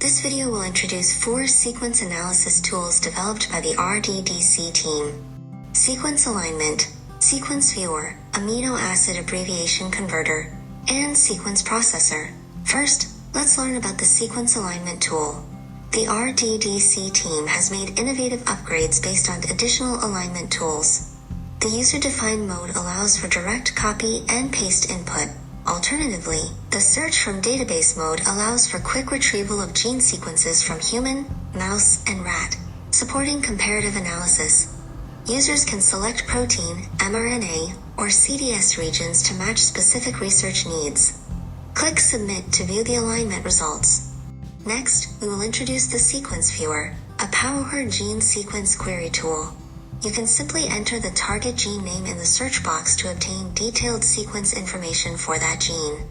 This video will introduce 4 sequence analysis tools developed by the RDDC team. Sequence alignment, sequence viewer, amino acid abbreviation converter, and sequence processor. First, let's learn about the sequence alignment tool. The RDDC team has made innovative upgrades based on additional alignment tools. The user-defined mode allows for direct copy and paste input. Alternatively, the search from database mode allows for quick retrieval of gene sequences from human, mouse, and rat, supporting comparative analysis. Users can select protein, mRNA, or CDS regions to match specific research needs. Click Submit to view the alignment results. Next, we will introduce the Sequence Viewer, a powerful gene sequence query tool. You can simply enter the target gene name in the search box to obtain detailed sequence information for that gene.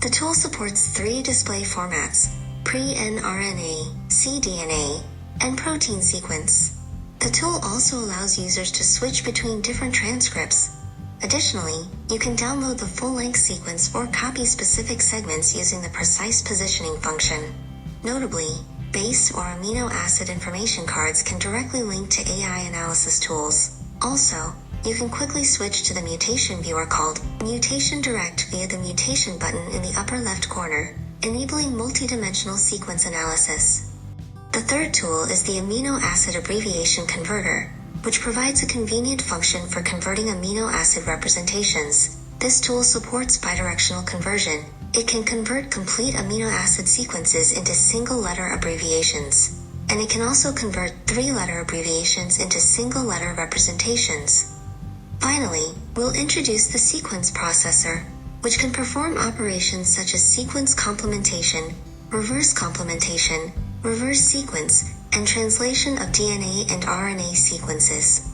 The tool supports 3 display formats: pre-mRNA, cDNA, and protein sequence. The tool also allows users to switch between different transcripts. Additionally, you can download the full-length sequence or copy specific segments using the precise positioning function. Notably, base or amino acid information cards can directly link to AI analysis tools. Also, you can quickly switch to the mutation viewer called Mutation Direct via the mutation button in the upper left corner, enabling multidimensional sequence analysis. The third tool is the amino acid abbreviation converter, which provides a convenient function for converting amino acid representations. This tool supports bidirectional conversion. It can convert complete amino acid sequences into single-letter abbreviations, and it can also convert 3-letter abbreviations into single-letter representations. Finally, we'll introduce the sequence processor, which can perform operations such as sequence complementation, reverse complementation, reverse sequence, and translation of DNA and RNA sequences.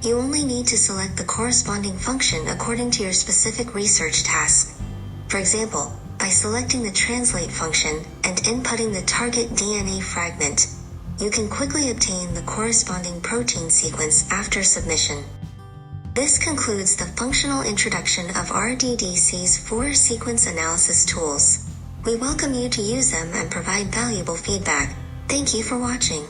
You only need to select the corresponding function according to your specific research task. For example, by selecting the translate function and inputting the target DNA fragment, you can quickly obtain the corresponding protein sequence after submission. This concludes the functional introduction of RDDC's 4 sequence analysis tools. We welcome you to use them and provide valuable feedback. Thank you for watching.